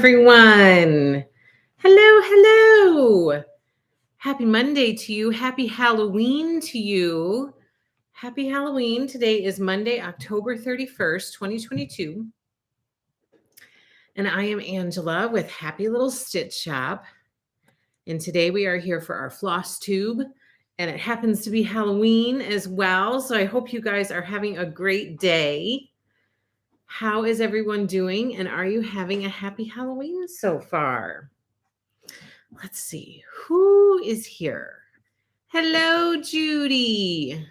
everyone. Hello, hello. Happy Monday to you. Happy Halloween to you. Happy Halloween. Today is Monday, October 31st, 2022. And I am Angela with Happy Little Stitch Shop. And today we are here for our Flosstube. And it happens to be Halloween as well. So I hope you guys are having a great day. How is everyone doing? And are you having a happy Halloween so far? Let's see. Who is here? Hello, Judy.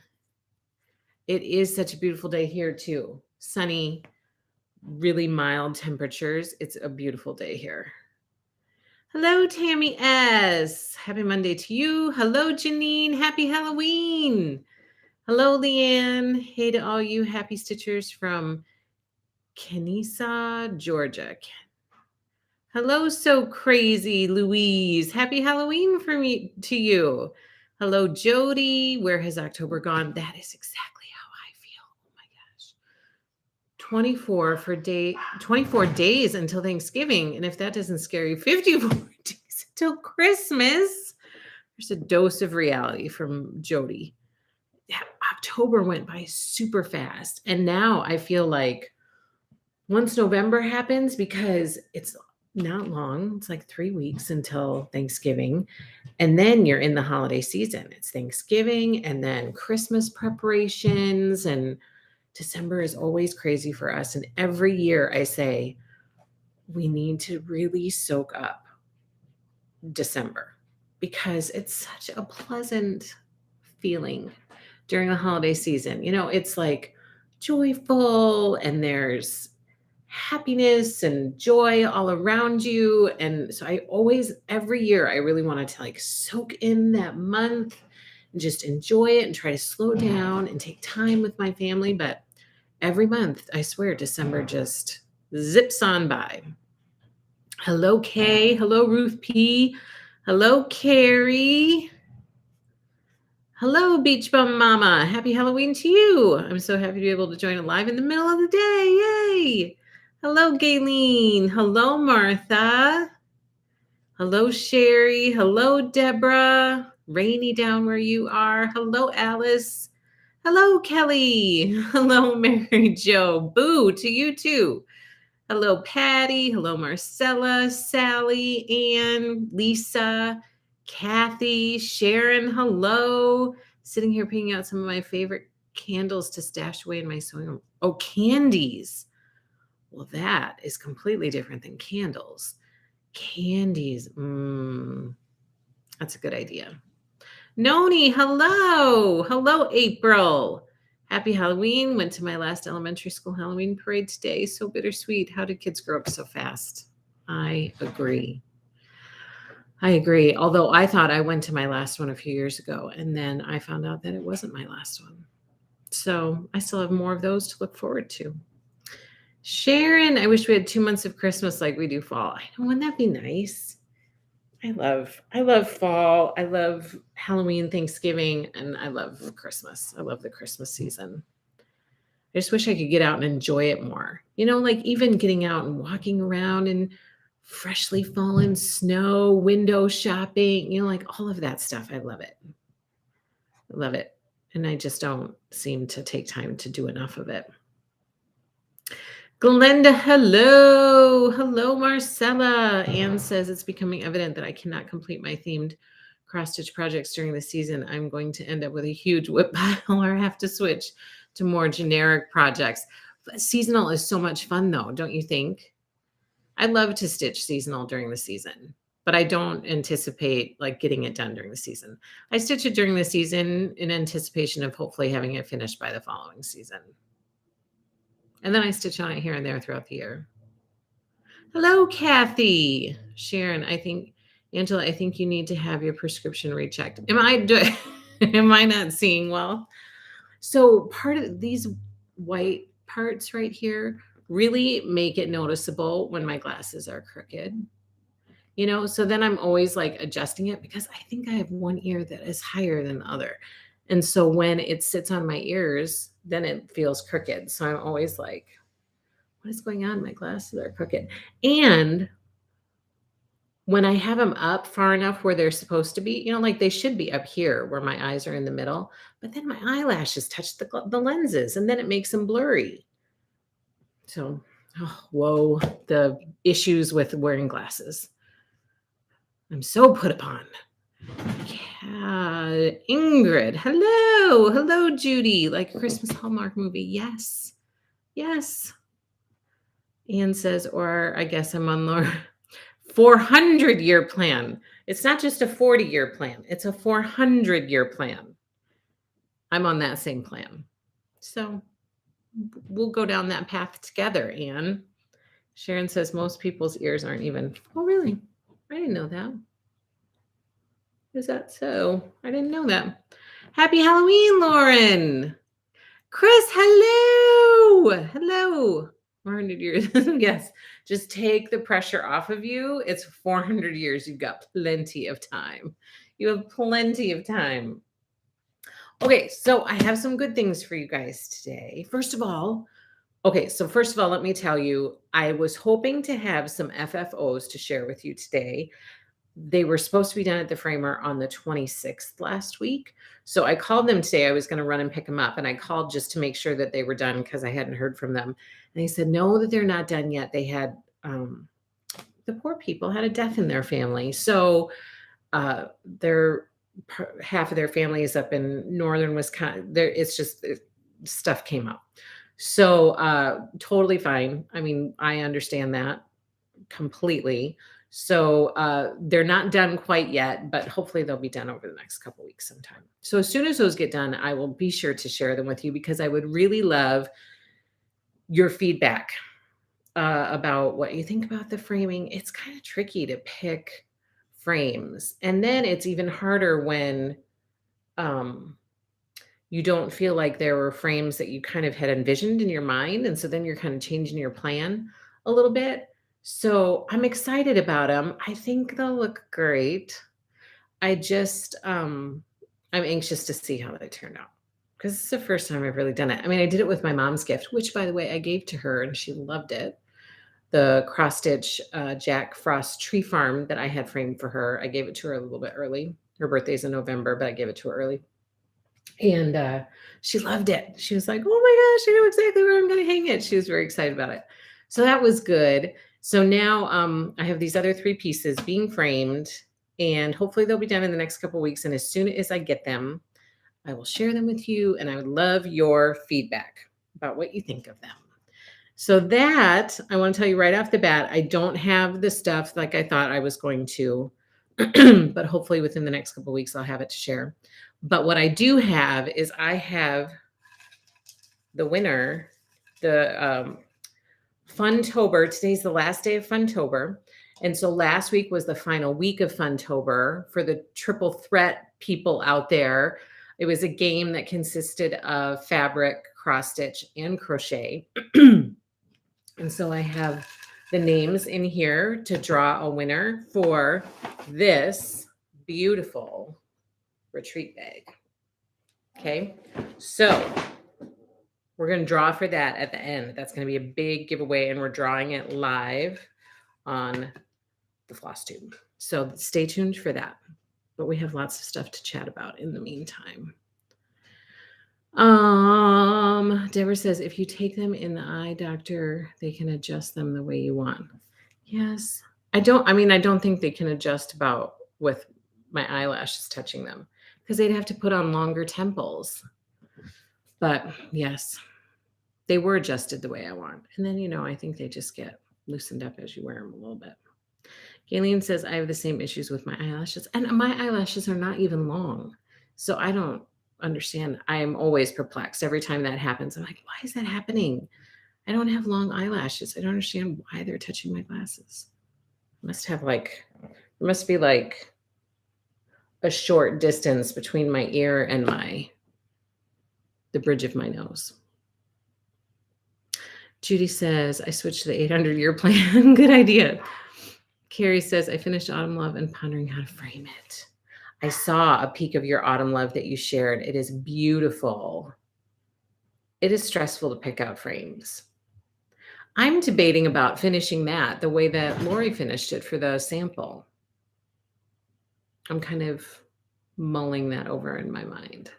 It is such a beautiful day here, too. Sunny, really mild temperatures. It's a beautiful day here. Hello, Tammy S. Happy Monday to you. Hello, Janine. Happy Halloween. Hello, Leanne. Hey to all you happy stitchers from Kennesaw, Georgia. Hello, so crazy, Louise. Happy Halloween to you. Hello, Jody. Where has October gone? That is exactly how I feel. Oh my gosh. 24 days until Thanksgiving. And if that doesn't scare you, 54 days until Christmas. There's a dose of reality from Jody. Yeah, October went by super fast. And now I feel like once November happens, because it's not long, it's like 3 weeks until Thanksgiving, and then you're in the holiday season. It's Thanksgiving and then Christmas preparations, and December is always crazy for us. And every year I say we need to really soak up December because it's such a pleasant feeling during the holiday season. It's like joyful, and there's happiness and joy all around you. And so every year I really want to like soak in that month and just enjoy it and try to slow down and take time with my family. But every month, I swear, December just zips on by. Hello, Kay. Hello, Ruth P. Hello, Carrie. Hello, Beach Bum Mama. Happy Halloween to you. I'm so happy to be able to join live in the middle of the day. Yay. Hello, Gayleen. Hello, Martha. Hello, Sherry. Hello, Deborah. Rainy down where you are. Hello, Alice. Hello, Kelly. Hello, Mary Jo. Boo to you too. Hello, Patty. Hello, Marcella, Sally, Ann, Lisa, Kathy, Sharon. Hello. Sitting here picking out some of my favorite candles to stash away in my sewing room. Oh, candies. Well, that is completely different than candles. Candies. That's a good idea. Noni, hello. Hello, April. Happy Halloween. Went to my last elementary school Halloween parade today. So bittersweet. How did kids grow up so fast? I agree. Although I thought I went to my last one a few years ago, and then I found out that it wasn't my last one. So I still have more of those to look forward to. Sharon, I wish we had 2 months of Christmas like we do fall. I know, wouldn't that be nice? I love fall. I love Halloween, Thanksgiving, and I love Christmas. I love the Christmas season. I just wish I could get out and enjoy it more. Like even getting out and walking around in freshly fallen snow, window shopping, like all of that stuff. I love it. I love it. And I just don't seem to take time to do enough of it. Glenda, hello. Hello, Marcella. Anne says it's becoming evident that I cannot complete my themed cross-stitch projects during the season. I'm going to end up with a huge whip pile or have to switch to more generic projects. Seasonal is so much fun, though, don't you think? I love to stitch seasonal during the season, but I don't anticipate like getting it done during the season. I stitch it during the season in anticipation of hopefully having it finished by the following season. And then I stitch on it here and there throughout the year. Hello, Kathy. Sharon, Angela, I think you need to have your prescription rechecked. Am I not seeing well? So part of these white parts right here really make it noticeable when my glasses are crooked. So then I'm always like adjusting it because I think I have one ear that is higher than the other. And so when it sits on my ears, then it feels crooked. So I'm always like, what is going on? My glasses are crooked. And when I have them up far enough where they're supposed to be, like they should be up here where my eyes are in the middle, but then my eyelashes touch the lenses and then it makes them blurry. So, oh, whoa, the issues with wearing glasses. I'm so put upon. Yeah, Ingrid. Hello. Hello, Judy. Like a Christmas Hallmark movie. Yes. Yes. Anne says, or I guess I'm on the 400-year plan. It's not just a 40-year plan. It's a 400-year plan. I'm on that same plan. So we'll go down that path together, Anne. Sharon says most people's ears aren't even. Oh, really? I didn't know that. Is that so? I didn't know that. Happy Halloween, Lauren. Chris, hello. Hello. 400 years. Yes. Just take the pressure off of you. It's 400 years. You've got plenty of time. You have plenty of time. Okay. So I have some good things for you guys today. First of all, let me tell you, I was hoping to have some FFOs to share with you today. They were supposed to be done at the framer on the 26th last week. So I called them today. I was going to run and pick them up. And I called just to make sure that they were done because I hadn't heard from them. And they said, no, that they're not done yet. They had, the poor people had a death in their family. So half of their family is up in northern Wisconsin. Stuff came up. So totally fine. I mean, I understand that completely. So they're not done quite yet, but hopefully they'll be done over the next couple weeks sometime. So as soon as those get done, I will be sure to share them with you because I would really love your feedback about what you think about the framing. It's kind of tricky to pick frames. And then it's even harder when you don't feel like there were frames that you kind of had envisioned in your mind. And so then you're kind of changing your plan a little bit. So I'm excited about them. I think they'll look great. I'm anxious to see how they turn out because it's the first time I've really done it. I mean, I did it with my mom's gift, which by the way, I gave to her and she loved it. The cross stitch Jack Frost tree farm that I had framed for her. I gave it to her a little bit early. Her birthday's in November, but I gave it to her early. And she loved it. She was like, oh my gosh, I know exactly where I'm going to hang it. She was very excited about it. So that was good. So now I have these other 3 pieces being framed and hopefully they'll be done in the next couple of weeks. And as soon as I get them, I will share them with you. And I would love your feedback about what you think of them. So that I want to tell you right off the bat, I don't have the stuff like I thought I was going to, but hopefully within the next couple of weeks, I'll have it to share. But what I do have is I have the winner, the Funtober. Today's the last day of Funtober. And so last week was the final week of Funtober for the triple threat people out there. It was a game that consisted of fabric, cross stitch, and crochet. And so I have the names in here to draw a winner for this beautiful retreat bag. Okay, so we're going to draw for that at the end. That's going to be a big giveaway, and we're drawing it live on the Flosstube. So stay tuned for that. But we have lots of stuff to chat about in the meantime. Deborah says, if you take them in the eye doctor, they can adjust them the way you want. Yes. I don't think they can adjust about with my eyelashes touching them because they'd have to put on longer temples. But yes, they were adjusted the way I want. And then, I think they just get loosened up as you wear them a little bit. Galen says, I have the same issues with my eyelashes. And my eyelashes are not even long. So I don't understand. I am always perplexed every time that happens. I'm like, why is that happening? I don't have long eyelashes. I don't understand why they're touching my glasses. There must be like a short distance between my ear and the bridge of my nose. Judy says, I switched to the 800-year plan. Good idea. Carrie says, I finished Autumn Love and pondering how to frame it. I saw a peek of your Autumn Love that you shared. It is beautiful. It is stressful to pick out frames. I'm debating about finishing that the way that Lori finished it for the sample. I'm kind of mulling that over in my mind.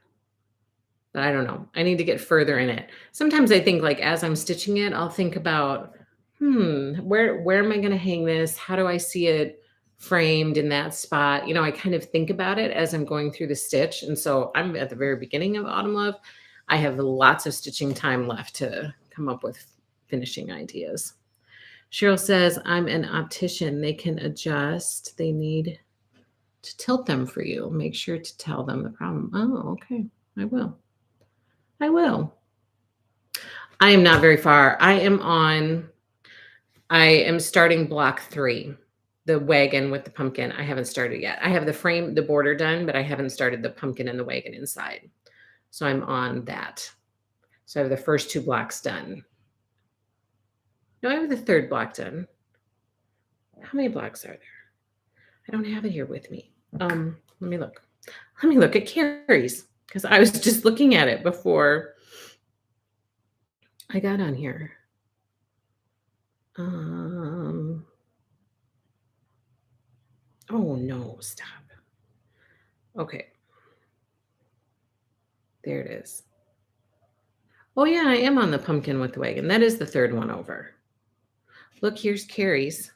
But I don't know. I need to get further in it. Sometimes I think like as I'm stitching it, I'll think about, where am I going to hang this? How do I see it framed in that spot? I kind of think about it as I'm going through the stitch. And so I'm at the very beginning of Autumn Love. I have lots of stitching time left to come up with finishing ideas. Cheryl says, I'm an optician. They can adjust. They need to tilt them for you. Make sure to tell them the problem. Oh, okay. I will. I will. I am not very far. I am starting block 3, the wagon with the pumpkin. I haven't started yet. I have the frame, the border done, but I haven't started the pumpkin and the wagon inside. So I'm on that. So I have the first 2 blocks done. No, I have the 3rd block done. How many blocks are there? I don't have it here with me. Let me look. Let me look at Carrie's because I was just looking at it before I got on here. Oh no, stop. Okay. There it is. Oh yeah, I am on the pumpkin with the wagon. That is the 3rd one over. Look, here's Carrie's.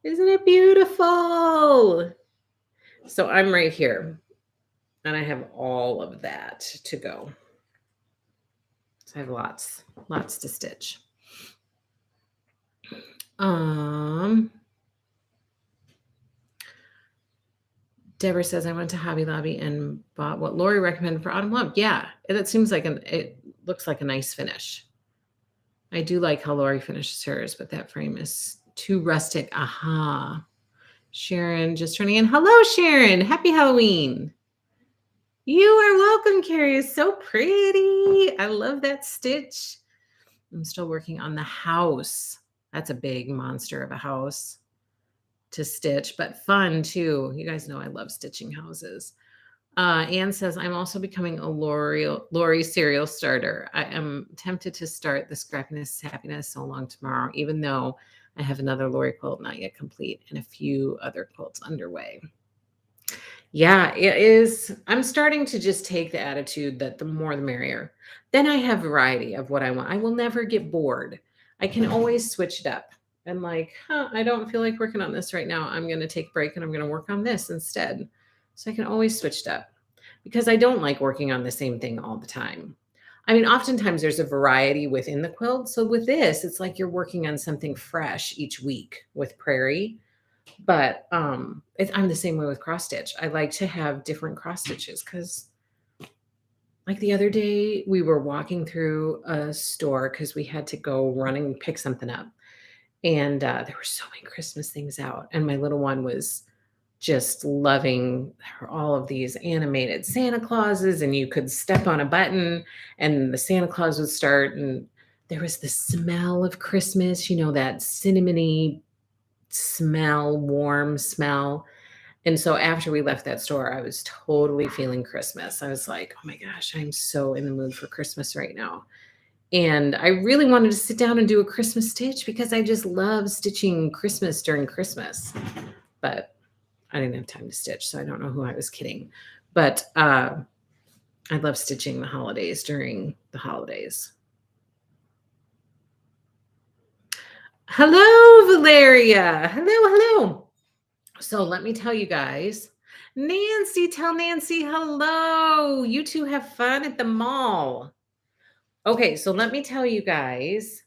Isn't it beautiful? So I'm right here. And I have all of that to go. So I have lots to stitch. Deborah says, I went to Hobby Lobby and bought what Lori recommended for Autumn Love. Yeah, it seems like it looks like a nice finish. I do like how Lori finishes hers, but that frame is too rustic. Aha. Sharon just turning in. Hello, Sharon. Happy Halloween. You are welcome, Carrie. It's so pretty. I love that stitch. I'm still working on the house. That's a big monster of a house to stitch, but fun too. You guys know I love stitching houses. Anne says, I'm also becoming a Lori serial starter. I am tempted to start the Scrappiness Happiness So Long tomorrow, even though I have another Lori quilt not yet complete and a few other quilts underway. Yeah, it is. I'm starting to just take the attitude that the more the merrier. Then I have variety of what I want. I will never get bored. I can always switch it up. And like, I don't feel like working on this right now. I'm going to take a break and I'm going to work on this instead. So I can always switch it up because I don't like working on the same thing all the time. I mean, oftentimes there's a variety within the quilt. So with this, it's like you're working on something fresh each week with Prairie. But I'm the same way with cross stitch. I like to have different cross stitches because like the other day we were walking through a store because we had to go running and pick something up. And there were so many Christmas things out. And my little one was just loving all of these animated Santa Clauses. And you could step on a button and the Santa Claus would start. And there was the smell of Christmas, that cinnamony smell, warm smell. And so after we left that store, I was totally feeling Christmas. I was like, oh my gosh, I'm so in the mood for Christmas right now. And I really wanted to sit down and do a Christmas stitch because I just love stitching Christmas during Christmas. But I didn't have time to stitch, so I don't know who I was kidding. But I love stitching the holidays during the holidays. Hello, Valeria. Hello. So let me tell you guys. Nancy, tell Nancy hello. You two have fun at the mall. Okay, so let me tell you guys,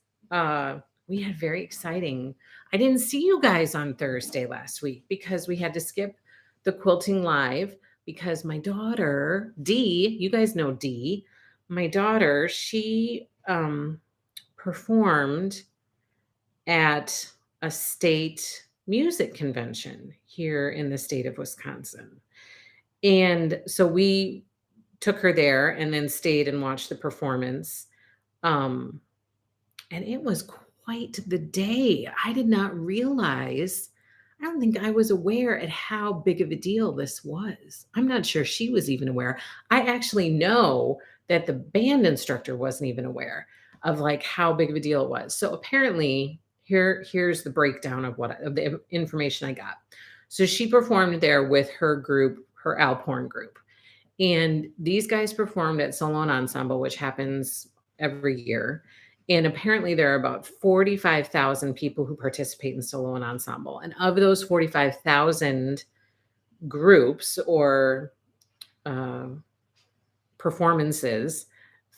we had very exciting. I didn't see you guys on Thursday last week because we had to skip the quilting live because my daughter, Dee, you guys know Dee, my daughter, she performed at a state music convention here in the state of Wisconsin. And so we took her there and then stayed and watched the performance. And it was quite the day. I did not realize, I don't think I was aware at how big of a deal this was. I'm not sure she was even aware. I actually know that the band instructor wasn't even aware of like how big of a deal it was. So apparently here's the breakdown of the information I got. So she performed there with her group, her Alphorn group. And these guys performed at Solo and Ensemble, which happens every year. And apparently there are about 45,000 people who participate in Solo and Ensemble. And of those 45,000 groups or uh, performances,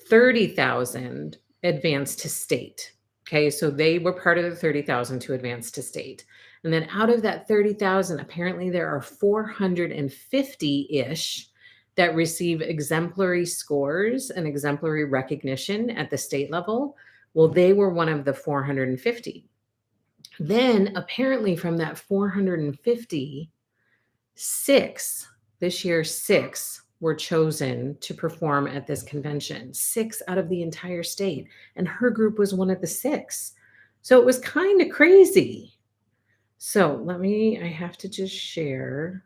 30,000 advanced to state. Okay, so they were part of the 30,000 to advance to state. And then out of that 30,000, apparently there are 450 ish that receive exemplary scores and exemplary recognition at the state level. Well, they were one of the 450. Then apparently from that 450, six, this year, six were chosen to perform at this convention, six out of the entire state. And her group was one of the six. So it was kind of crazy. So I have to just share.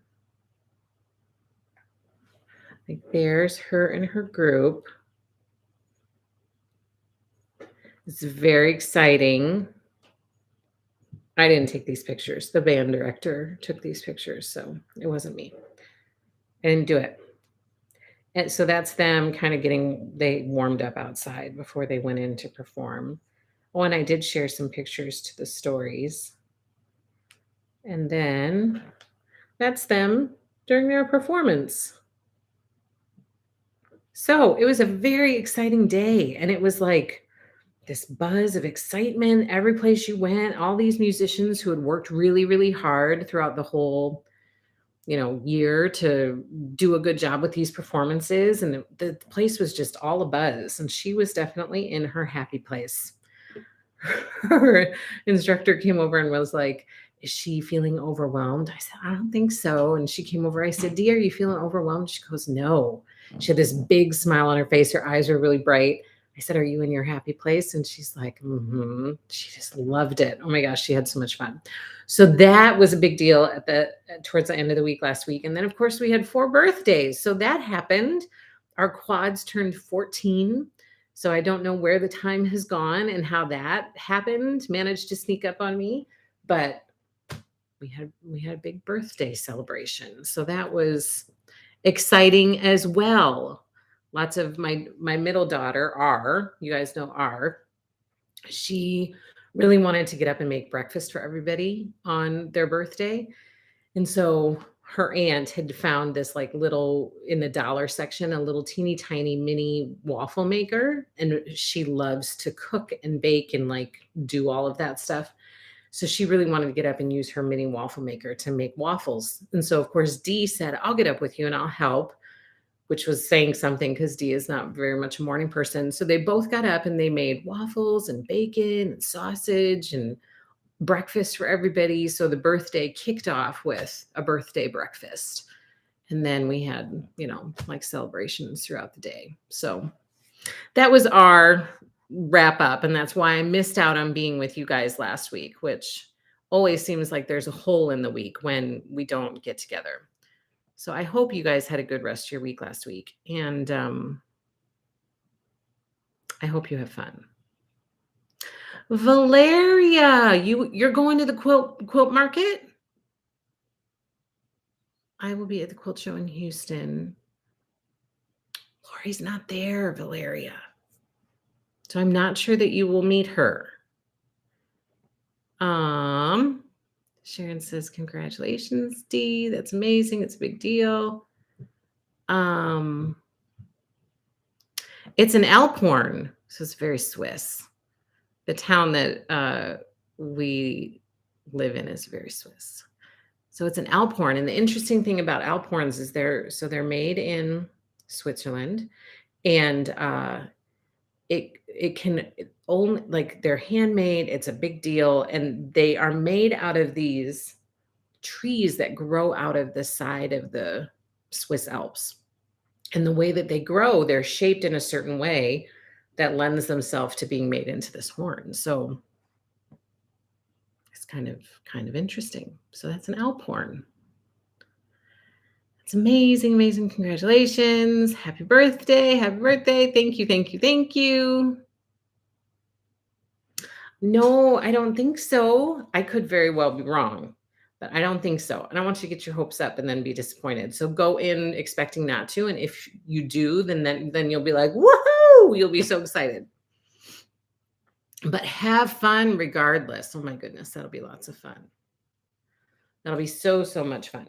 Like there's her and her group. It's very exciting. I didn't take these pictures. The band director took these pictures, so it wasn't me. I didn't do it. And so that's them kind of they warmed up outside before they went in to perform. Oh, and I did share some pictures to the stories. And then that's them during their performance. So it was a very exciting day. And it was like this buzz of excitement every place you went, all these musicians who had worked really, really hard throughout the whole year to do a good job with these performances. And the place was just all a buzz. And she was definitely in her happy place. Her instructor came over and was like, "Is she feeling overwhelmed?" I said, "I don't think so." And she came over. I said, "Dee, are you feeling overwhelmed?" She goes, "No." She had this big smile on her face. Her eyes were really bright. I said, "Are you in your happy place?" And she's like, "Mm-hmm." She just loved it. Oh my gosh, she had so much fun. So that was a big deal towards the end of the week last week. And then of course we had 4 birthdays. So that happened. Our quads turned 14. So I don't know where the time has gone and how that happened, managed to sneak up on me, but we had a big birthday celebration. So that was exciting as well. Lots of my middle daughter, R, you guys know R, she really wanted to get up and make breakfast for everybody on their birthday. And so her aunt had found this like little in the dollar section, a little teeny tiny mini waffle maker. And she loves to cook and bake and like do all of that stuff. So she really wanted to get up and use her mini waffle maker to make waffles. And so, of course, Dee said, "I'll get up with you and I'll help," which was saying something because Dee is not very much a morning person. So they both got up and they made waffles and bacon and sausage and breakfast for everybody. So the birthday kicked off with a birthday breakfast. And then we had, like celebrations throughout the day. So that was our wrap up. And that's why I missed out on being with you guys last week, which always seems like there's a hole in the week when we don't get together. So I hope you guys had a good rest of your week last week. And I hope you have fun. Valeria, you're going to the quilt market? I will be at the quilt show in Houston. Lori's not there, Valeria. So I'm not sure that you will meet her. Sharon says, "Congratulations, Dee. That's amazing. It's a big deal." It's an Alphorn, so it's very Swiss. The town that we live in is very Swiss. So it's an Alphorn. And the interesting thing about Alphorns is they're made in Switzerland, and it can only, like, they're handmade. It's a big deal. And they are made out of these trees that grow out of the side of the Swiss Alps. And the way that they grow, they're shaped in a certain way that lends themselves to being made into this horn. So it's kind of interesting. So that's an Alphorn. It's amazing, amazing. Congratulations. Happy birthday. Happy birthday. Thank you, thank you, thank you. No, I don't think so. I could very well be wrong. but I don't think so. I don't want you to get your hopes up and then be disappointed. So go in expecting not to. And if you do, then you'll be like, woohoo! You'll be so excited. But have fun regardless. Oh my goodness, that'll be lots of fun. That'll be so, so much fun.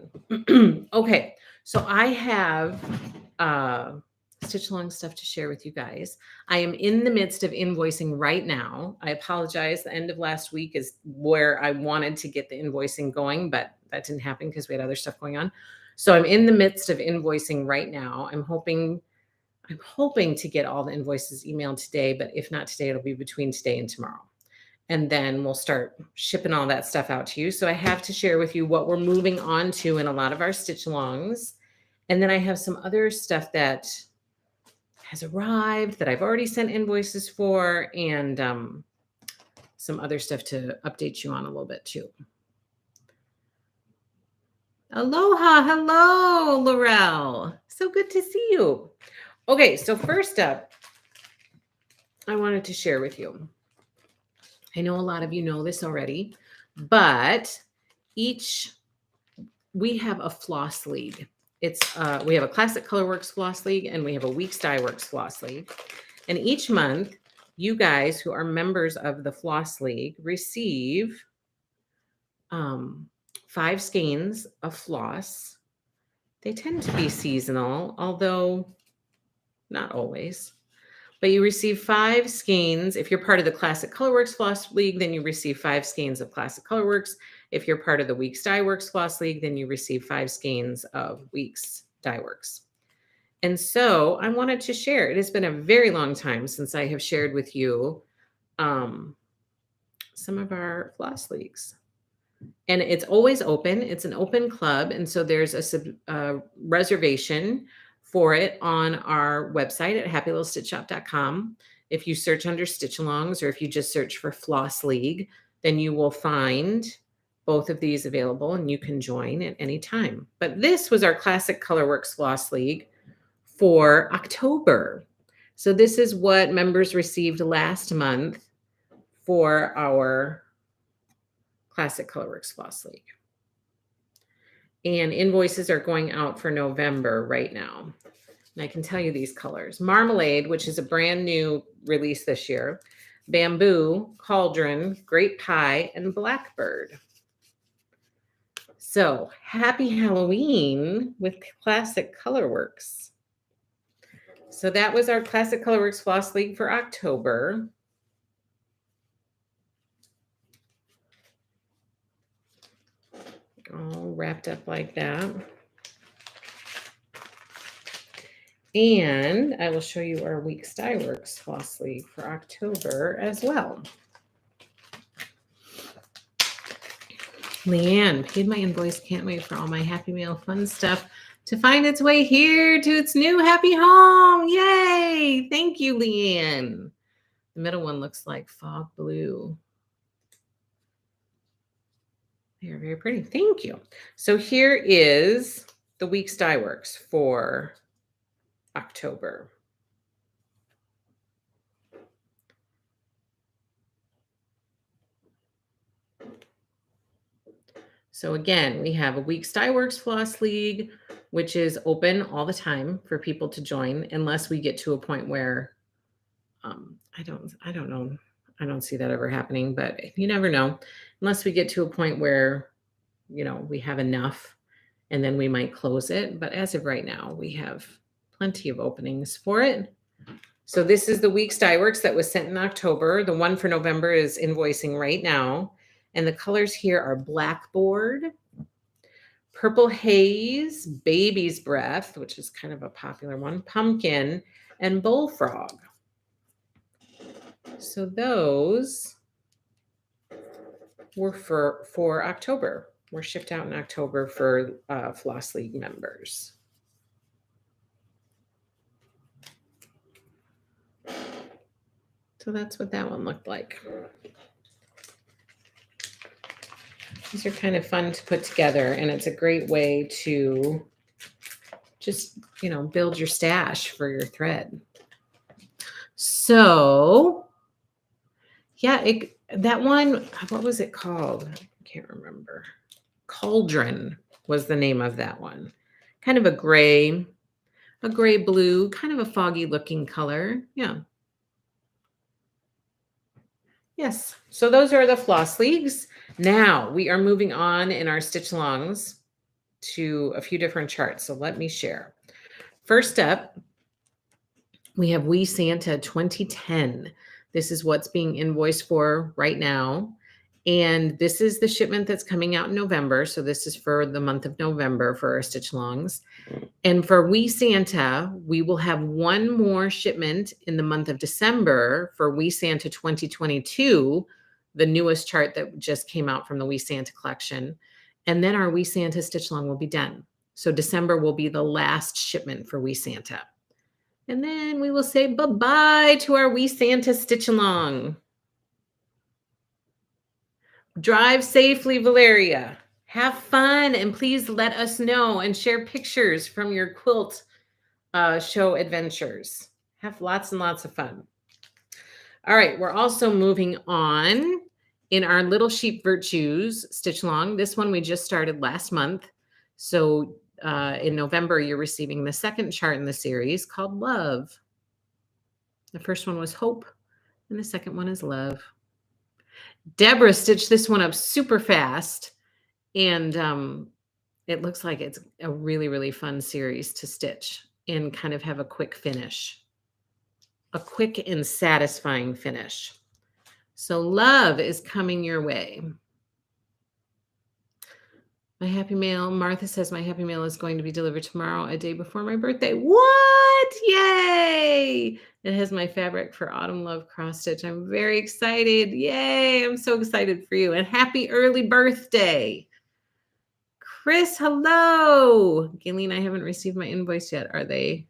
Okay, so I have stitch along stuff to share with you guys. I am in the midst of invoicing right now. I apologize. The end of last week is where I wanted to get the invoicing going, but that didn't happen because we had other stuff going on. So I'm in the midst of invoicing right now. I'm hoping to get all the invoices emailed today, but if not today, it'll be between today and tomorrow. And then we'll start shipping all that stuff out to you. So I have to share with you what we're moving on to in a lot of our stitch alongs. And then I have some other stuff that has arrived that I've already sent invoices for, and some other stuff to update you on a little bit too. Aloha. Hello, Laurel. So good to see you. Okay, so first up, I wanted to share with you. I know a lot of you know this already, but we have a floss league. We have a Classic Colorworks floss league and we have a Weeks Dye Works floss league. And each month, you guys who are members of the floss league receive 5 skeins of floss. They tend to be seasonal, although not always. But you receive 5 skeins. If you're part of the Classic Colorworks Floss League, then you receive 5 skeins of Classic Colorworks. If you're part of the Weeks Dye Works Floss League, then you receive 5 skeins of Weeks Dye Works. And so I wanted to share. It has been a very long time since I have shared with you some of our floss leagues. And it's always open. It's an open club. And so there's a reservation for it on our website at happylittlestitchshop.com. If you search under stitch alongs, or if you just search for Floss League, then you will find both of these available and you can join at any time. But this was our Classic Colorworks Floss League for October. So this is what members received last month for our Classic Colorworks Floss League. And invoices are going out for November right now. And I can tell you these colors. Marmalade, which is a brand new release this year. Bamboo, Cauldron, Grape Pie, and Blackbird. So happy Halloween with Classic Colorworks. So that was our Classic Colorworks Floss League for October. All wrapped up like that. And I will show you our Weeks Dye Works Floss League for October as well. Leanne, paid my invoice. Can't wait for all my Happy Mail fun stuff to find its way here to its new happy home. Yay! Thank you, Leanne. The middle one looks like fog blue. They're very pretty. Thank you. So here is the Weeks Dye Works for October. So again, we have a Weeks Dye Works Floss League, which is open all the time for people to join, unless we get to a point where I don't know. I don't see that ever happening, but you never know. Unless we get to a point where, we have enough, and then we might close it. But as of right now, we have plenty of openings for it. So this is the Weeks Dye Works that was sent in October. The one for November is invoicing right now. And the colors here are Blackboard, Purple Haze, Baby's Breath, which is kind of a popular one, Pumpkin, and Bullfrog. So those were for October. Were shipped out in October for Floss League members. So that's what that one looked like. These are kind of fun to put together, and it's a great way to just, build your stash for your thread. So, yeah, that one, what was it called? I can't remember. Cauldron was the name of that one. Kind of a gray blue, kind of a foggy looking color. Yeah. Yes. So those are the floss leagues. Now we are moving on in our stitch alongs to a few different charts. So let me share. First up, we have We Santa 2010. This is what's being invoiced for right now. And this is the shipment that's coming out in November. So this is for the month of November for our stitch alongs. And for We Santa, we will have one more shipment in the month of December for We Santa 2022, the newest chart that just came out from the We Santa collection. And then our We Santa stitch along will be done. So December will be the last shipment for We Santa. And then we will say bye-bye to our We Santa stitch along. Drive safely, Valeria. Have fun, and please let us know and share pictures from your quilt show adventures. Have lots and lots of fun. All right, we're also moving on in our Little Sheep Virtues stitch along. This one we just started last month. So in November, you're receiving the second chart in the series called Love. The first one was Hope, and the second one is Love. Deborah stitched this one up super fast, and it looks like it's a really, really fun series to stitch and kind of have a quick finish, a quick and satisfying finish. So Love is coming your way. My happy mail, Martha says my happy mail is going to be delivered tomorrow, a day before my birthday. What? Yay! It has my fabric for Autumn Love cross stitch. I'm very excited. Yay! I'm so excited for you. And happy early birthday. Chris, hello. Gayleen, I haven't received my invoice yet. Are they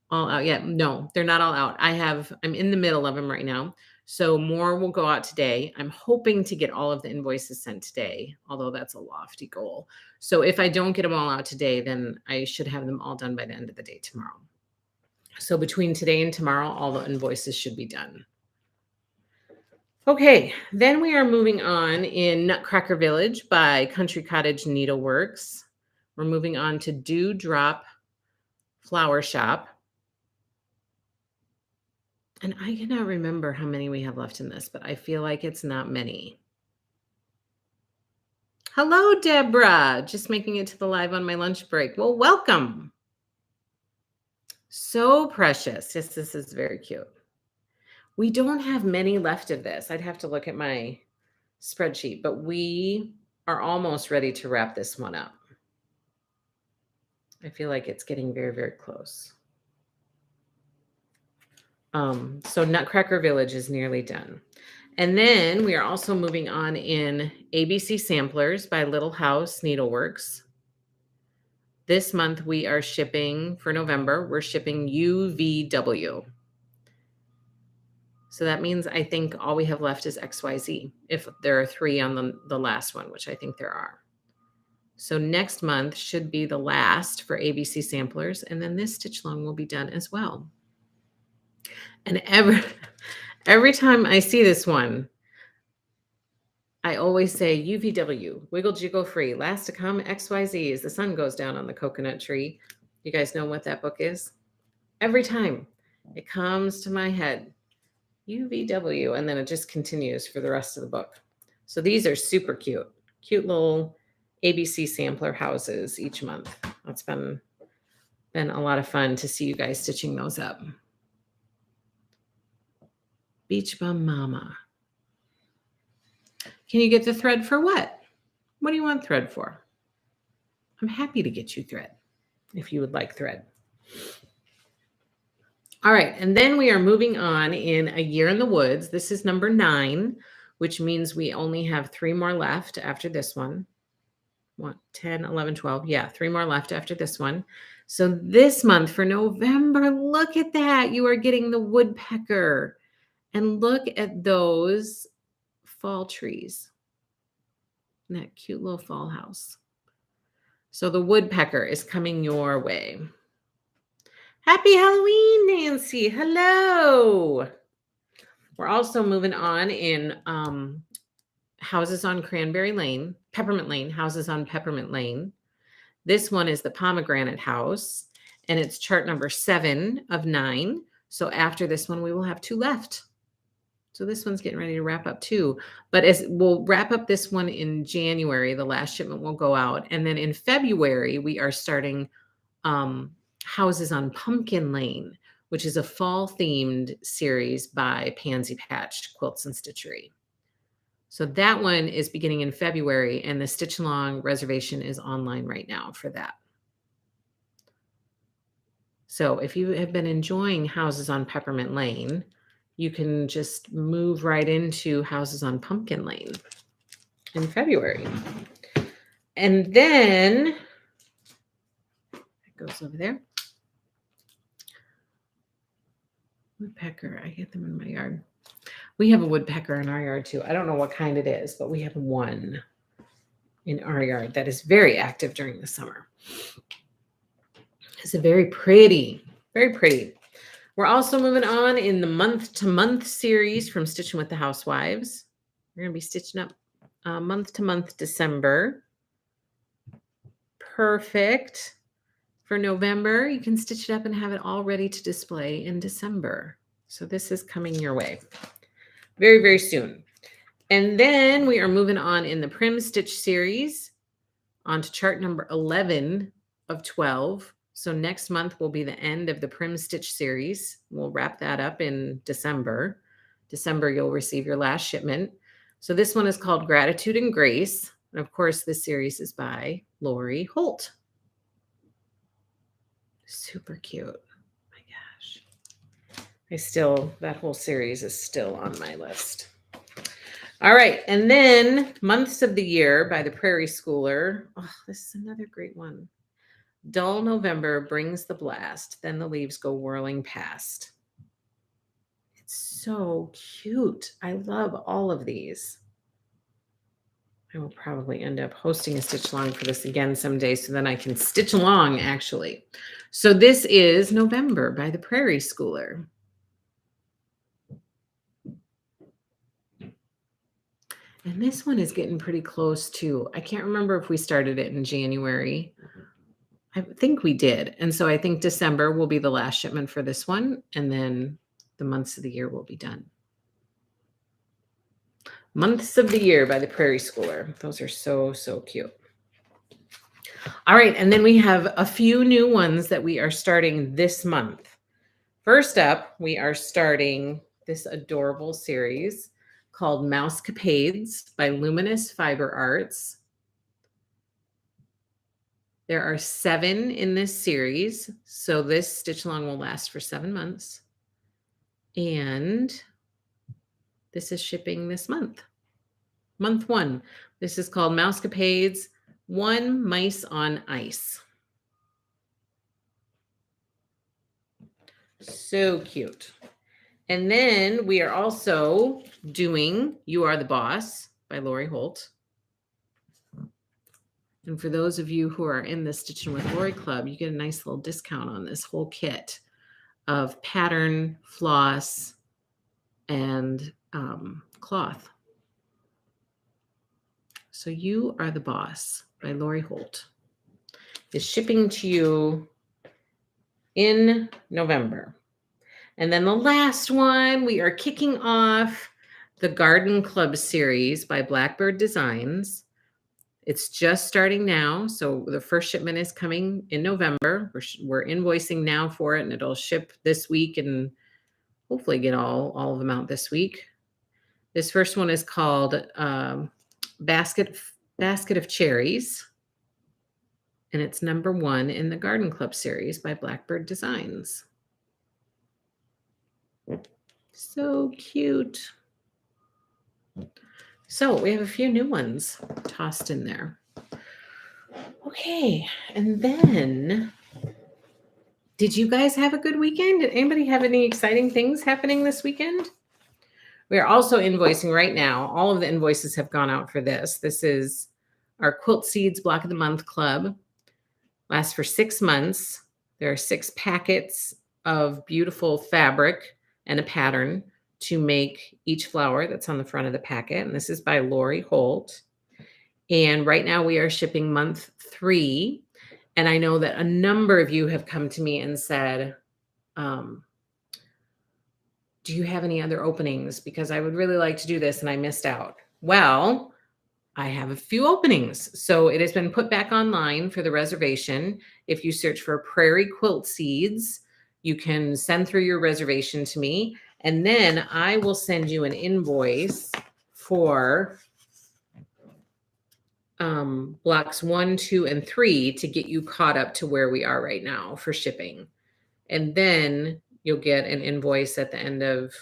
all out yet? No, they're not all out. I'm in the middle of them right now. So more will go out today. I'm hoping to get all of the invoices sent today, although that's a lofty goal. So if I don't get them all out today, then I should have them all done by the end of the day tomorrow. So between today and tomorrow, all the invoices should be done. Okay, then we are moving on in Nutcracker Village by Country Cottage Needleworks. We're moving on to Dewdrop Flower Shop. And I cannot remember how many we have left in this, but I feel like it's not many. Hello, Deborah. Just making it to the live on my lunch break. Well, welcome. So precious. Yes, this is very cute. We don't have many left of this. I'd have to look at my spreadsheet, but we are almost ready to wrap this one up. I feel like it's getting very, very close. So Nutcracker Village is nearly done. And then we are also moving on in ABC Samplers by Little House Needleworks. This month we are shipping, for November, we're shipping UVW. So that means I think all we have left is XYZ, if there are 3 on the last one, which I think there are. So next month should be the last for ABC Samplers, and then this stitch along will be done as well. And every time I see this one, I always say UVW, wiggle jiggle free, last to come XYZ as the sun goes down on the coconut tree. You guys know what that book is? Every time it comes to my head, UVW, and then it just continues for the rest of the book. So these are super cute little ABC sampler houses each month. That's been a lot of fun to see you guys stitching those up. Beach Bum Mama. Can you get the thread for what? What do you want thread for? I'm happy to get you thread if you would like thread. All right, and then we are moving on in A Year in the Woods. This is number 9, which means we only have 3 more left after this one. 10, 11, 12. Yeah, 3 more left after this one. So this month for November, look at that. You are getting the woodpecker. And look at those fall trees. And that cute little fall house. So the woodpecker is coming your way. Happy Halloween, Nancy. Hello. We're also moving on in Houses on Peppermint Lane, Houses on Peppermint Lane. This one is the Pomegranate House, and it's chart number 7 of 9. So after this one, we will have 2 left. So this one's getting ready to wrap up too. But as we'll wrap up this one in January, the last shipment will go out. And then in February, we are starting Houses on Pumpkin Lane, which is a fall themed series by Pansy Patch Quilts and Stitchery. So that one is beginning in February, and the Stitch Along reservation is online right now for that. So if you have been enjoying Houses on Peppermint Lane, you can just move right into Houses on Pumpkin Lane in February. And then it goes over there. Woodpecker, I get them in my yard. We have a woodpecker in our yard too. I don't know what kind it is, but we have one in our yard that is very active during the summer. It's a very pretty, very pretty. We're also moving on in the month-to-month series from Stitching with the Housewives. We're going to be stitching up month-to-month December. Perfect. For November, you can stitch it up and have it all ready to display in December. So this is coming your way very, very soon. And then we are moving on in the Prim Stitch series onto chart number 11 of 12. So next month will be the end of the Prim Stitch series. We'll wrap that up in December. December, you'll receive your last shipment. So this one is called Gratitude and Grace. And of course, this series is by Lori Holt. Super cute. Oh my gosh. That whole series is still on my list. All right. And then Months of the Year by the Prairie Schooler. Oh, this is another great one. Dull November brings the blast, then the leaves go whirling past. It's so cute. I love all of these. I will probably end up hosting a stitch along for this again someday so then I can stitch along actually. So this is November by the Prairie Schooler. And this one is getting pretty close too. I can't remember if we started it in January. I think we did. And so I think December will be the last shipment for this one. And then the Months of the Year will be done. Months of the Year by the Prairie Schooler. Those are so, so cute. All right. And then we have a few new ones that we are starting this month. First up, we are starting this adorable series called Mousecapades by Luminous Fiber Arts. There are 7 in this series. So this stitch along will last for 7 months. And this is shipping this month. Month 1. This is called Mousecapades, 1 Mice on Ice. So cute. And then we are also doing You Are the Boss by Lori Holt. And for those of you who are in the Stitching with Lori Club, you get a nice little discount on this whole kit of pattern, floss, and cloth. So You Are the Boss by Lori Holt is shipping to you in November. And then the last one, we are kicking off the Garden Club series by Blackbird Designs. It's just starting now. So the first shipment is coming in November. We're invoicing now for it, and it'll ship this week and hopefully get all of them out this week. This first one is called Basket of Cherries. And it's number 1 in the Garden Club series by Blackbird Designs. So cute. So we have a few new ones tossed in there. Okay. And then, did you guys have a good weekend? Did anybody have any exciting things happening this weekend? We are also invoicing right now. All of the invoices have gone out for this. This is our Quilt Seeds Block of the Month Club. Lasts for 6 months. There are 6 packets of beautiful fabric and a pattern to make each flower that's on the front of the packet. And this is by Lori Holt. And right now we are shipping month 3. And I know that a number of you have come to me and said, do you have any other openings? Because I would really like to do this and I missed out. Well, I have a few openings. So it has been put back online for the reservation. If you search for Prairie Quilt Seeds, you can send through your reservation to me. And then I will send you an invoice for blocks 1, 2, and 3 to get you caught up to where we are right now for shipping. And then you'll get an invoice at the end of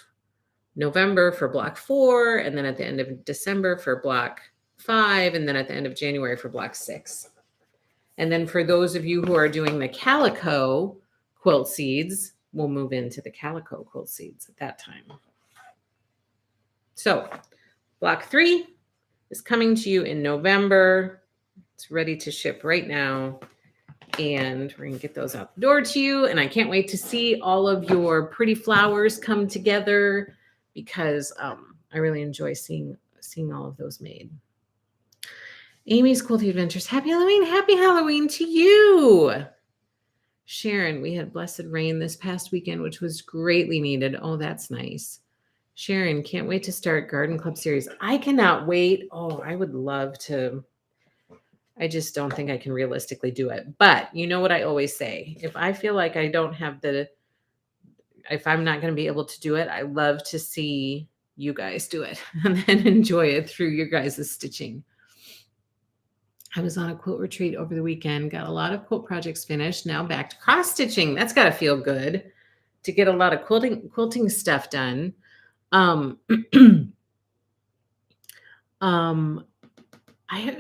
November for block 4, and then at the end of December for block 5, and then at the end of January for block 6. And then for those of you who are doing the calico quilt seeds, we'll move into the calico quilt seeds at that time. So block 3 is coming to you in November. It's ready to ship right now. And we're going to get those out the door to you. And I can't wait to see all of your pretty flowers come together because I really enjoy seeing all of those made. Amy's Quilty Adventures. Happy Halloween. Happy Halloween to you. Sharon, we had blessed rain this past weekend, which was greatly needed. Oh, that's nice. Sharon, can't wait to start Garden Club series. I cannot wait. Oh, I would love to. I just don't think I can realistically do it. But you know what I always say? If I feel like I don't have if I'm not going to be able to do it, I love to see you guys do it and then enjoy it through your guys' stitching. I was on a quilt retreat over the weekend, got a lot of quilt projects finished. Now back to cross stitching. That's got to feel good to get a lot of quilting stuff done. I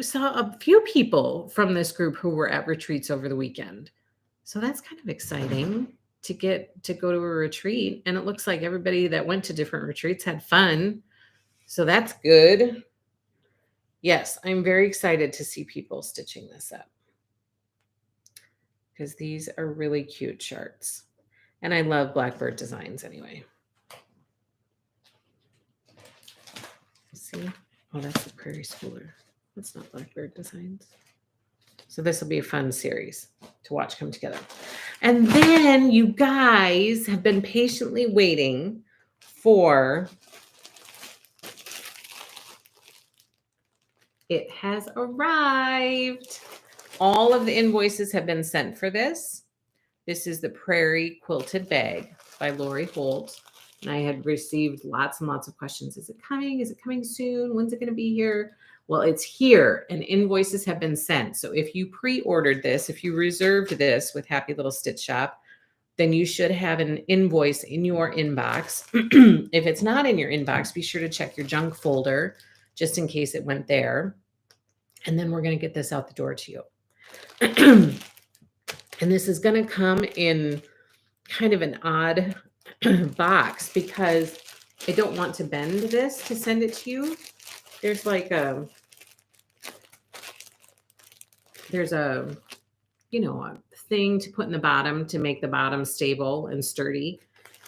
saw a few people from this group who were at retreats over the weekend. So that's kind of exciting to get to go to a retreat. And it looks like everybody that went to different retreats had fun. So that's good. Yes, I'm very excited to see people stitching this up because these are really cute charts. And I love Blackbird designs anyway. See? Oh, that's the Prairie Schooler. That's not Blackbird designs. So this will be a fun series to watch come together. And then you guys have been patiently waiting for it has arrived. All of the invoices have been sent for this. This is the Prairie Quilted Bag by Lori Holt. And I had received lots and lots of questions. Is it coming? Is it coming soon? When's it going to be here? Well, it's here and invoices have been sent. So if you pre-ordered this, if you reserved this with Happy Little Stitch Shop, then you should have an invoice in your inbox. If it's not in your inbox, be sure to check your junk folder just in case it went there. And then we're going to get this out the door to you. And this is going to come in kind of an odd box because I don't want to bend this to send it to you. There's like a thing to put in the bottom to make the bottom stable and sturdy.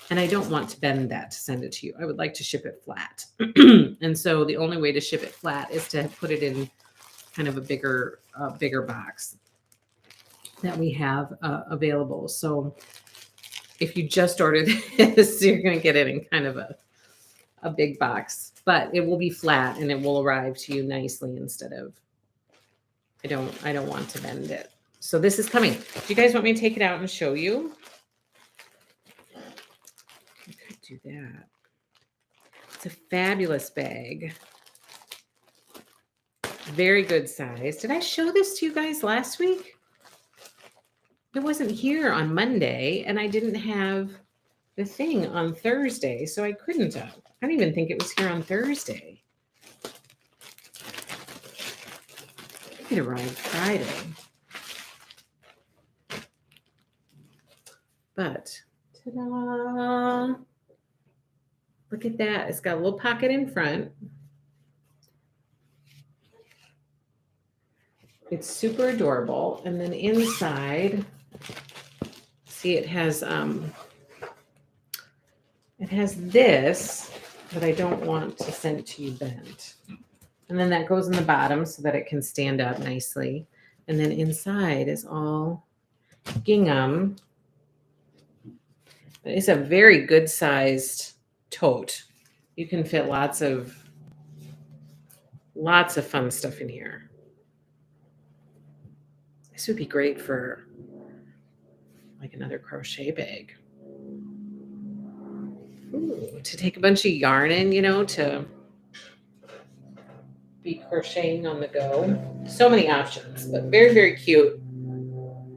And I don't want to bend that to send it to you. I would like to ship it flat. And so the only way to ship it flat is to put it in kind of a bigger box that we have available. So if you just order this, you're going to get it in kind of a big box, but it will be flat and it will arrive to you nicely instead of, I don't want to bend it. So this is coming. Do you guys want me to take it out and show you? I could do that. It's a fabulous bag. Very good size. Did I show this to you guys last week? It wasn't here on Monday, and I didn't have the thing on Thursday, so I couldn't have. I don't even think it was here on Thursday. It arrived Friday. But, ta-da! Look at that. It's got a little pocket in front. It's super adorable. And then inside, see, it has it has this, but I don't want to send it to you bent. And then that goes in the bottom so that it can stand up nicely. And then inside is all gingham. It's a very good sized tote. You can fit lots of fun stuff in here. This would be great for like another crochet bag. Ooh, to take a bunch of yarn in, to be crocheting on the go. So many options, but very, very cute.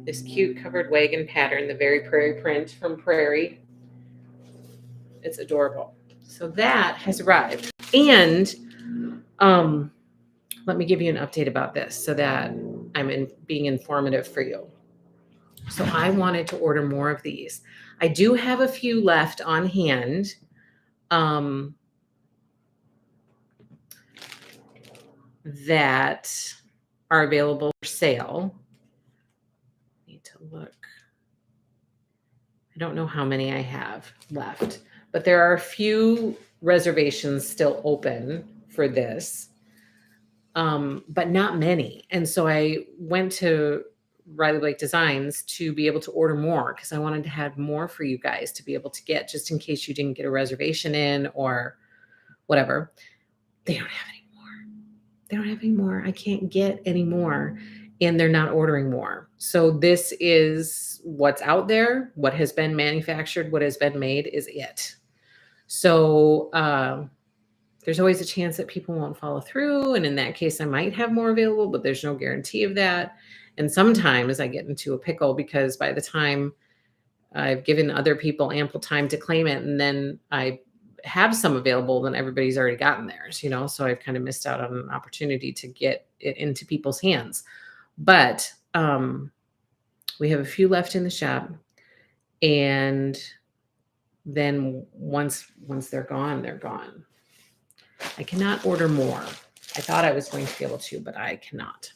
This cute covered wagon pattern, the very prairie print from Prairie. It's adorable. So that has arrived. And let me give you an update about this so that I'm being informative for you. So I wanted to order more of these. I do have a few left on hand. That are available for sale. Need to look. I don't know how many I have left, but there are a few reservations still open for this, but not many. And so I went to Riley Blake Designs to be able to order more because I wanted to have more for you guys to be able to get just in case you didn't get a reservation in or whatever. They don't have any more. They don't have any more. I can't get any more. And they're not ordering more. So this is what's out there, what has been manufactured, what has been made is it. So there's always a chance that people won't follow through. And in that case, I might have more available, but there's no guarantee of that. And sometimes I get into a pickle because by the time I've given other people ample time to claim it, and then I have some available, then everybody's already gotten theirs, so I've kind of missed out on an opportunity to get it into people's hands. But we have a few left in the shop, and then once they're gone, they're gone. I cannot order more. I thought I was going to be able to, but I cannot.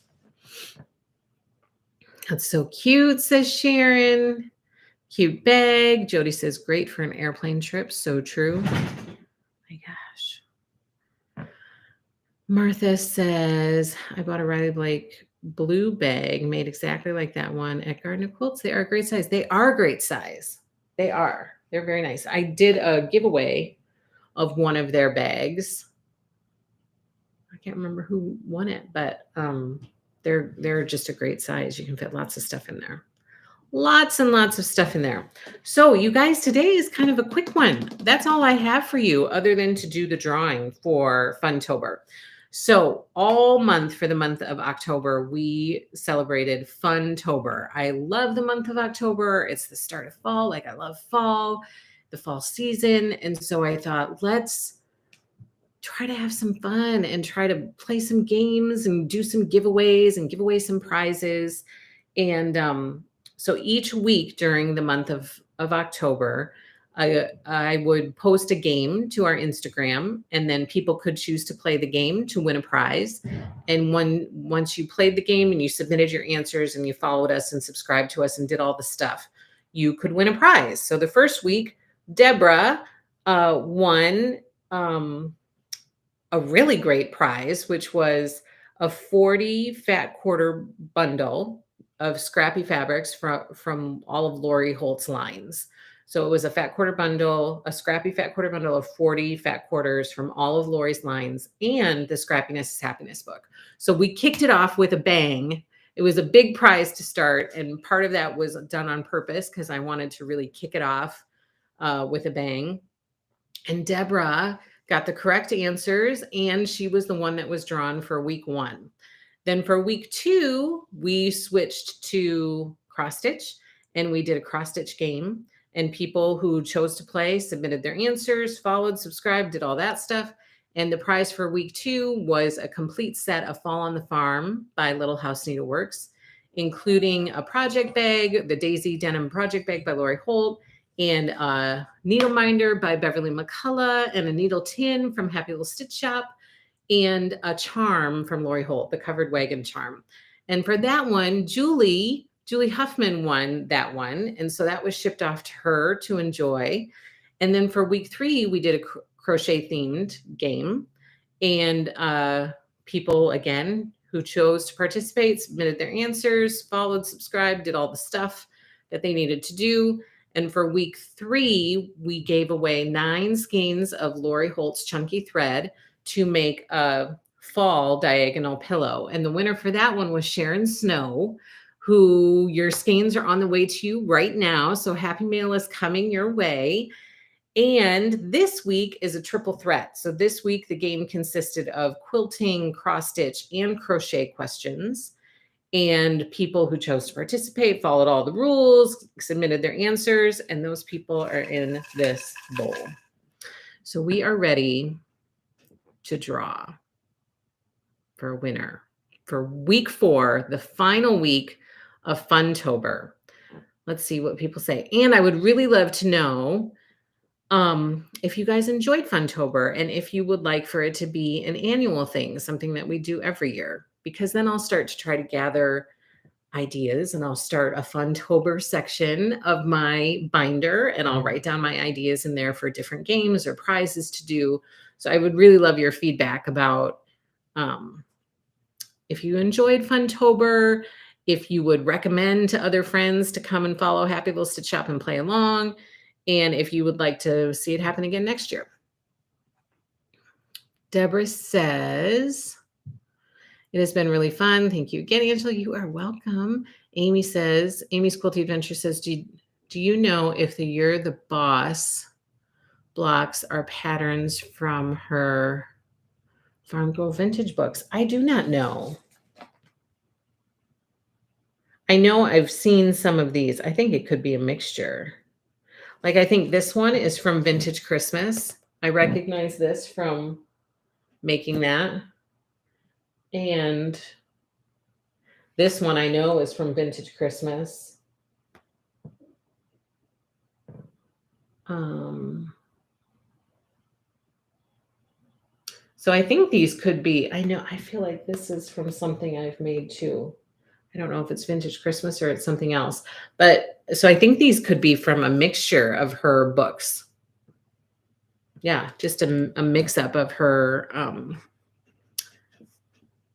That's so cute, says Sharon. Cute bag. Jody says, great for an airplane trip. So true. My gosh. Martha says, I bought a Riley Blake blue bag made exactly like that one at Garden of Quilts. They are a great size. They are great size. They are. They're very nice. I did a giveaway of one of their bags. I can't remember who won it, but they're just a great size. You can fit lots of stuff in there. Lots and lots of stuff in there. So you guys, today is kind of a quick one. That's all I have for you other than to do the drawing for Funtober. So all month for the month of October, we celebrated Funtober. I love the month of October. It's the start of fall. Like I love fall, the fall season. And so I thought, let's try to have some fun and try to play some games and do some giveaways and give away some prizes. And so each week during the month of October, I would post a game to our Instagram, and then people could choose to play the game to win a prize. And once you played the game and you submitted your answers and you followed us and subscribed to us and did all the stuff, you could win a prize. So the first week, Deborah won a really great prize, which was a 40 fat quarter bundle of scrappy fabrics from all of Lori Holt's lines. So it was a fat quarter bundle, a scrappy fat quarter bundle of 40 fat quarters from all of Lori's lines, and the Scrappiness is Happiness book. So we kicked it off with a bang. It was a big prize to start, and part of that was done on purpose because I wanted to really kick it off with a bang. And Deborah got the correct answers, and she was the one that was drawn for week 1. Then for week 2, we switched to cross stitch, and we did a cross stitch game, and people who chose to play submitted their answers, followed, subscribed, did all that stuff. And the prize for week 2 was a complete set of Fall on the Farm by Little House Needleworks, including a project bag, the Daisy Denim project bag by Lori Holt, and a needle minder by Beverly McCullough, and a needle tin from Happy Little Stitch Shop, and a charm from Lori Holt, the covered wagon charm. And for that one, Julie Huffman won that one. And so that was shipped off to her to enjoy. And then for week 3, we did a crochet themed game. And people, again, who chose to participate submitted their answers, followed, subscribed, did all the stuff that they needed to do. And for week 3, we gave away 9 skeins of Lori Holt's chunky thread to make a fall diagonal pillow. And the winner for that one was Sharon Snow, who your skeins are on the way to you right now. So happy mail is coming your way. And this week is a triple threat. So this week, the game consisted of quilting, cross stitch, and crochet questions. And people who chose to participate followed all the rules, submitted their answers, and those people are in this bowl. So we are ready to draw for a winner for week 4, the final week of Funtober. Let's see what people say. And I would really love to know if you guys enjoyed Funtober and if you would like for it to be an annual thing, something that we do every year, because then I'll start to try to gather ideas and I'll start a Funtober section of my binder and I'll write down my ideas in there for different games or prizes to do. So I would really love your feedback about if you enjoyed Funtober, if you would recommend to other friends to come and follow Happy Little Stitch Shop and play along, and if you would like to see it happen again next year. Deborah says, it has been really fun. Thank you again, Angela. You are welcome. Amy says, Amy's Quilty Adventure says, do you know if the You're the Boss blocks are patterns from her Farm Girl Vintage books? I do not know. I know I've seen some of these. I think it could be a mixture. Like, I think this one is from Vintage Christmas. I recognize this from making that. And this one I know is from Vintage Christmas. So I think these could be, I feel like this is from something I've made too. I don't know if it's Vintage Christmas or it's something else. But so I think these could be from a mixture of her books. Yeah, just a mix up of her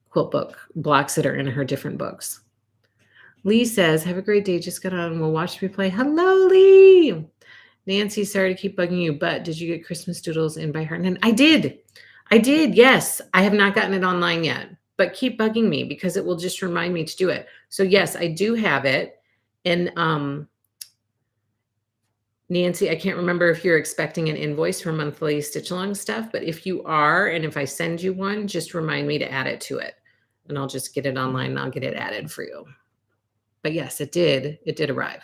quilt book blocks that are in her different books. Lee says, have a great day. Just got on. We'll watch me play. Hello, Lee. Nancy, sorry to keep bugging you, but did you get Christmas Doodles in by heart? And I did. Yes. I have not gotten it online yet, but keep bugging me because it will just remind me to do it. So yes, I do have it. And Nancy, I can't remember if you're expecting an invoice for monthly stitch along stuff, but if you are, and if I send you one, just remind me to add it to it and I'll just get it online and I'll get it added for you. But yes, it did arrive.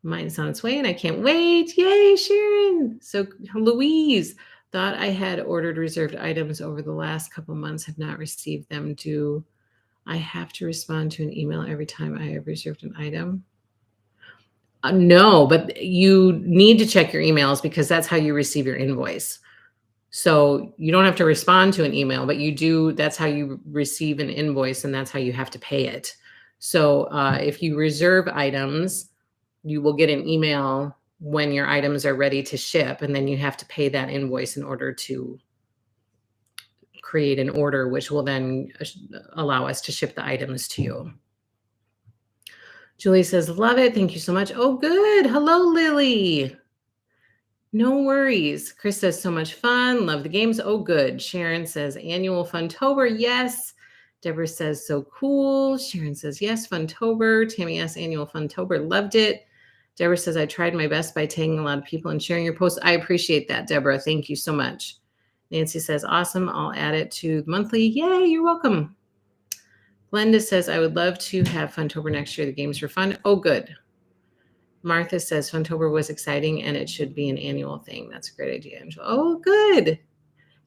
Mine's on its way and I can't wait. Yay, Sharon. So Louise, thought I had ordered reserved items over the last couple months, have not received them. Do I have to respond to an email every time I have reserved an item? No, but you need to check your emails because that's how you receive your invoice. So you don't have to respond to an email, but you do. That's how you receive an invoice and that's how you have to pay it. So if you reserve items, you will get an email when your items are ready to ship, and then you have to pay that invoice in order to create an order, which will then allow us to ship the items to you. Julie says, love it. Thank you so much. Oh, good. Hello, Lily. No worries. Chris says, so much fun. Love the games. Oh, good. Sharon says, annual Funtober. Yes. Deborah says, so cool. Sharon says, yes, Funtober. Tammy asks, annual Funtober. Loved it. Deborah says, I tried my best by tagging a lot of people and sharing your posts. I appreciate that, Deborah. Thank you so much. Nancy says, awesome. I'll add it to the monthly. Yay, you're welcome. Glenda says, I would love to have Funtober next year. The games were fun. Oh, good. Martha says, Funtober was exciting and it should be an annual thing. That's a great idea, Angela. Oh, good.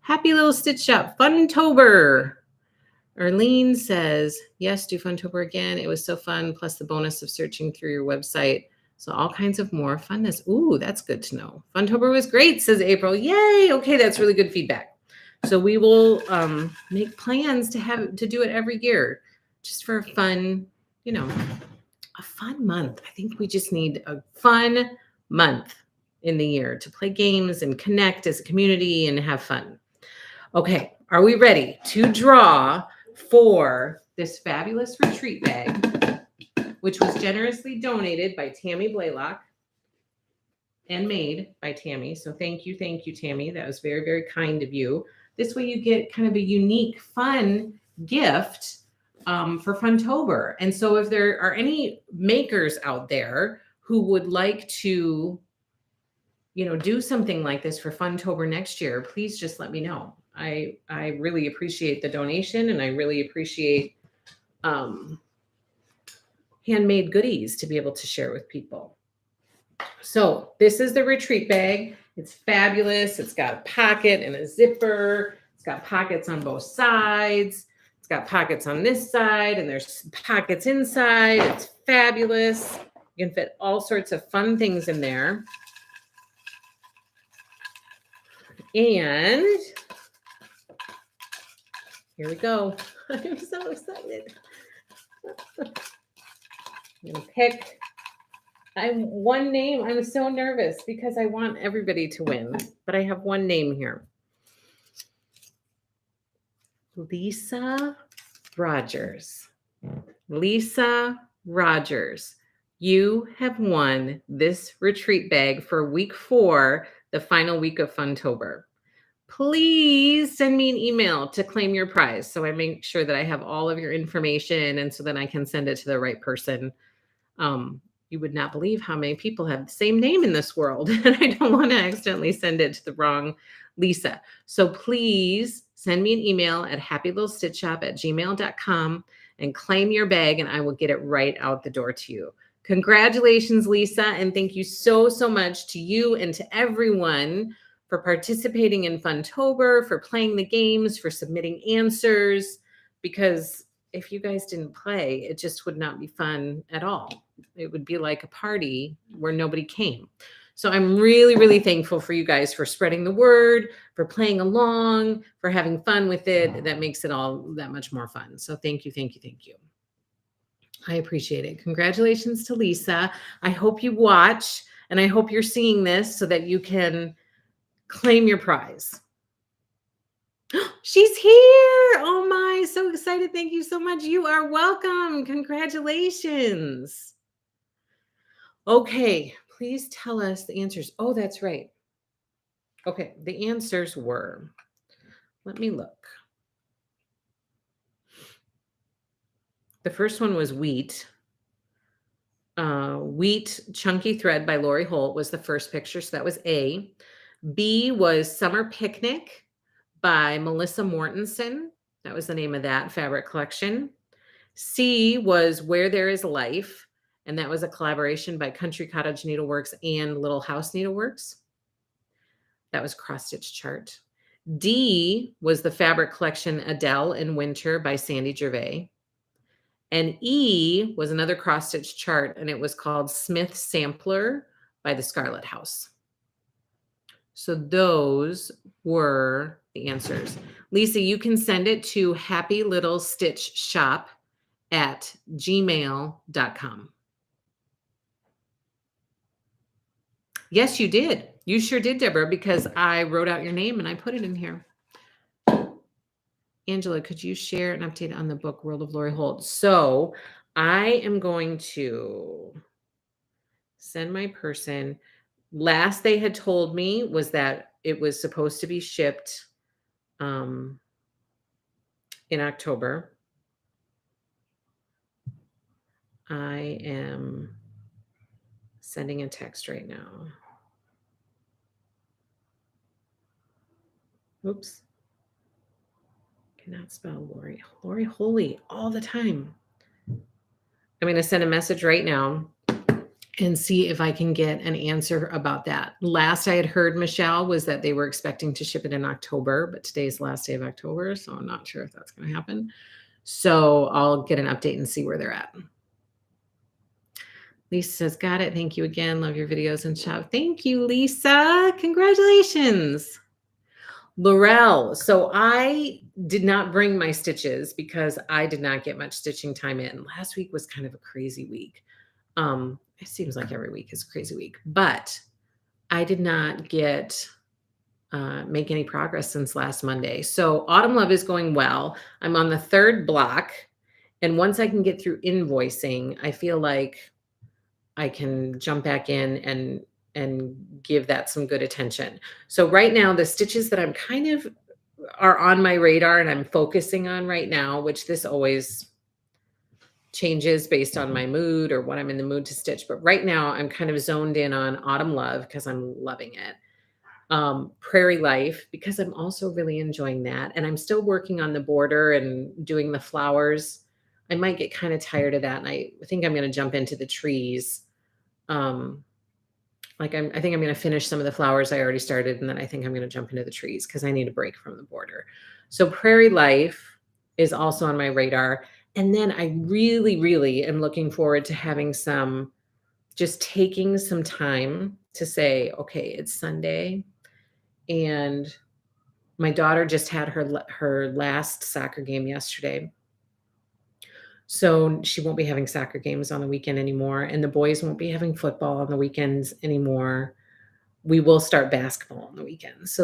Happy Little Stitch Shop. Funtober. Erlene says, yes, do Funtober again. It was so fun. Plus the bonus of searching through your website. So all kinds of more funness. Ooh, that's good to know. Funtober was great, says April. Yay. Okay, that's really good feedback. So we will make plans to do it every year, just for a fun, a fun month. I think we just need a fun month. in the year to play games and connect as a community and have fun. Okay, are we ready to draw for this fabulous retreat bag, which was generously donated by Tammy Blaylock and made by Tammy. So thank you, Tammy. That was very, very kind of you. This way you get kind of a unique, fun gift for Funtober. And so if there are any makers out there who would like to, do something like this for Funtober next year, please just let me know. I really appreciate the donation, and I really appreciate handmade goodies to be able to share with people. So this is the retreat bag. It's fabulous. It's got a pocket and a zipper. It's got pockets on both sides. It's got pockets on this side, and there's pockets inside. It's fabulous. You can fit all sorts of fun things in there. And here we go. I'm so excited. I'm going to pick. One name. I'm so nervous because I want everybody to win, but I have one name here. Lisa Rogers. Lisa Rogers, you have won this retreat bag for week 4, the final week of Funtober. Please send me an email to claim your prize so I make sure that I have all of your information and so that I can send it to the right person. You would not believe how many people have the same name in this world, and I don't want to accidentally send it to the wrong Lisa. So please send me an email at happylittlestitchshop@gmail.com and claim your bag, and I will get it right out the door to you. Congratulations, Lisa, and thank you so, so much to you and to everyone for participating in Funtober, for playing the games, for submitting answers, because if you guys didn't play, it just would not be fun at all. It would be like a party where nobody came. So I'm really, really thankful for you guys for spreading the word, for playing along, for having fun with it. That makes it all that much more fun. So thank you, thank you, thank you. I appreciate it. Congratulations to Lisa. I hope you watch, and I hope you're seeing this so that you can claim your prize. She's here. Oh my, so excited. Thank you so much. You are welcome. Congratulations. Okay, please tell us the answers. Oh, that's right. Okay, the answers were, let me look. The first one was Wheat. Wheat Chunky Thread by Lori Holt was the first picture, so that was A. B was Summer Picnic by Melissa Mortensen. That was the name of that fabric collection. C was Where There Is Life, and that was a collaboration by Country Cottage Needleworks and Little House Needleworks. That was Cross Stitch Chart. D was the fabric collection Adele in Winter by Sandy Gervais. And E was another cross stitch chart, and it was called Smith Sampler by the Scarlet House. So those were the answers. Lisa, you can send it to happylittlestitchshop@gmail.com. Yes, you did. You sure did, Deborah, because I wrote out your name and I put it in here. Angela, could you share an update on the book World of Lori Holt? So I am going to send my person. Last they had told me was that it was supposed to be shipped in October. I am sending a text right now. Oops. Cannot spell Lori. Lori Holy all the time. I'm going to send a message right now and see if I can get an answer about that. Last I had heard, Michelle, was that they were expecting to ship it in October, but today's the last day of October, so I'm not sure if that's going to happen. So I'll get an update and see where they're at. Lisa says, got it. Thank you again. Love your videos and shop. Thank you, Lisa. Congratulations. Laurel. So I did not bring my stitches because I did not get much stitching time in. Last week was kind of a crazy week. It seems like every week is a crazy week, but I did not make any progress since last Monday. So Autumn Love is going well. I'm on the third block. And once I can get through invoicing, I feel like I can jump back in and give that some good attention. So right now, the stitches that I'm kind of are on my radar and I'm focusing on right now, which this always changes based on my mood or what I'm in the mood to stitch. But right now, I'm kind of zoned in on Autumn Love because I'm loving it. Prairie Life because I'm also really enjoying that. And I'm still working on the border and doing the flowers. I might get kind of tired of that. And I think I'm going to jump into the trees. I think I'm going to finish some of the flowers I already started. And then I think I'm going to jump into the trees because I need a break from the border. So Prairie Life is also on my radar. And then I really, really am looking forward to having just taking some time to say, okay, it's Sunday. And my daughter just had her last soccer game yesterday. So she won't be having soccer games on the weekend anymore, and the boys won't be having football on the weekends anymore. We will start basketball on the weekends.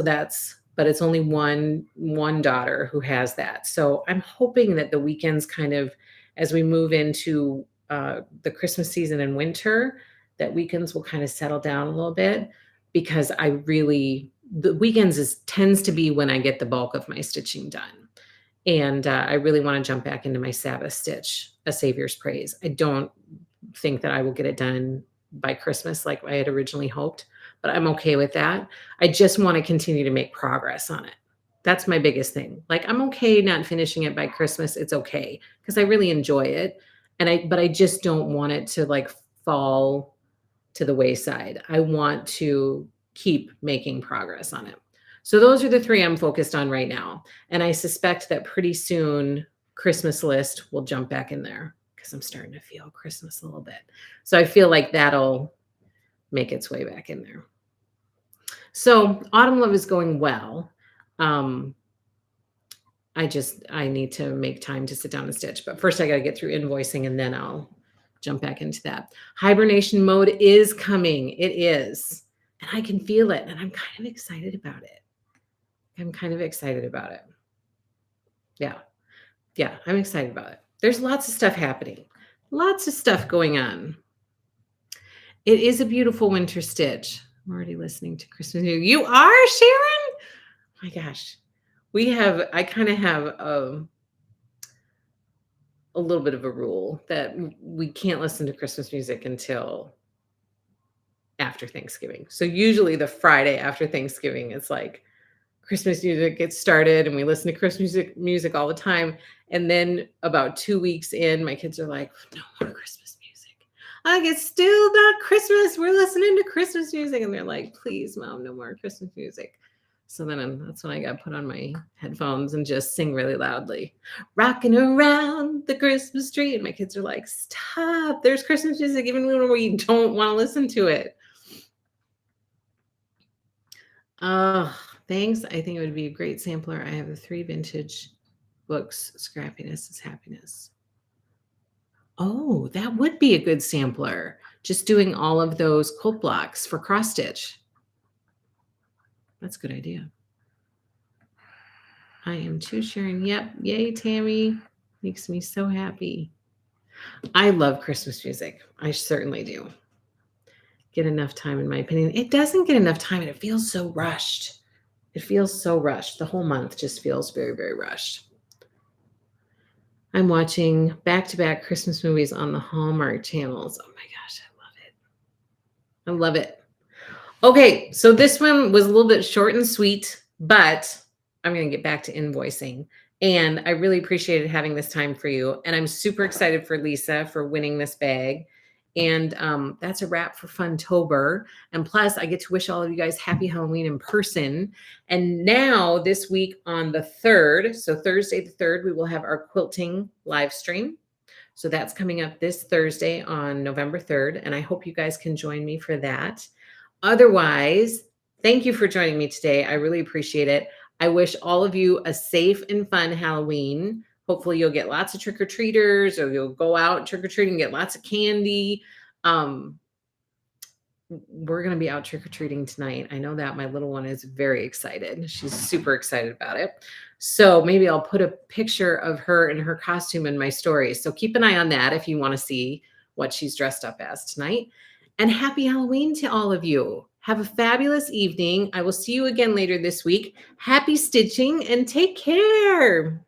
But it's only one daughter who has that. So I'm hoping that the weekends kind of, as we move into the Christmas season and winter, that weekends will kind of settle down a little bit because the weekends tends to be when I get the bulk of my stitching done. And I really want to jump back into my Sabbath stitch, A Savior's Praise. I don't think that I will get it done by Christmas like I had originally hoped, but I'm okay with that. I just want to continue to make progress on it. That's my biggest thing. Like, I'm okay not finishing it by Christmas. It's okay because I really enjoy it. But I just don't want it to like fall to the wayside. I want to keep making progress on it. So those are the three I'm focused on right now. And I suspect that pretty soon Christmas list will jump back in there because I'm starting to feel Christmas a little bit. So I feel like that'll make its way back in there. So Autumn Love is going well. I need to make time to sit down and stitch. But first I got to get through invoicing and then I'll jump back into that. Hibernation mode is coming. It is. And I can feel it. And I'm kind of excited about it. Yeah. Yeah, I'm excited about it. There's lots of stuff happening. Lots of stuff going on. It is a beautiful winter stitch. I'm already listening to Christmas music. You are, Sharon? Oh my gosh. I kind of have a little bit of a rule that we can't listen to Christmas music until after Thanksgiving. So usually the Friday after Thanksgiving, it's like Christmas music gets started and we listen to Christmas music all the time. And then about 2 weeks in, my kids are like, no more Christmas music. Like, it's still not Christmas. We're listening to Christmas music. And they're like, please, Mom, no more Christmas music. So then that's when I got put on my headphones and just sing really loudly, rocking around the Christmas tree. And my kids are like, stop, there's Christmas music even when we don't want to listen to it. Thanks. I think it would be a great sampler. I have the 3 vintage books, Scrappiness is Happiness. Oh, that would be a good sampler. Just doing all of those quilt blocks for cross stitch. That's a good idea. I am too, Sharon. Yep. Yay, Tammy. Makes me so happy. I love Christmas music. I certainly do. Get enough time, in my opinion. It doesn't get enough time and it feels so rushed. It feels so rushed. The whole month just feels very, very rushed. I'm watching back-to-back Christmas movies on the Hallmark channels. Oh my gosh, I love it. Okay, so this one was a little bit short and sweet, but I'm going to get back to invoicing. And I really appreciated having this time for you. And I'm super excited for Lisa for winning this bag. And that's a wrap for Funtober. And plus, I get to wish all of you guys happy Halloween in person. And now this week on the 3rd, so Thursday the 3rd, we will have our quilting live stream. So that's coming up this Thursday on November 3rd. And I hope you guys can join me for that. Otherwise, thank you for joining me today. I really appreciate it. I wish all of you a safe and fun Halloween. Hopefully you'll get lots of trick-or-treaters or you'll go out trick-or-treating and get lots of candy. we're going to be out trick or treating tonight. I know that my little one is very excited. She's super excited about it. So maybe I'll put a picture of her in her costume in my story. So keep an eye on that if you want to see what she's dressed up as tonight. And happy Halloween to all of you. Have a fabulous evening. I will see you again later this week. Happy stitching and take care.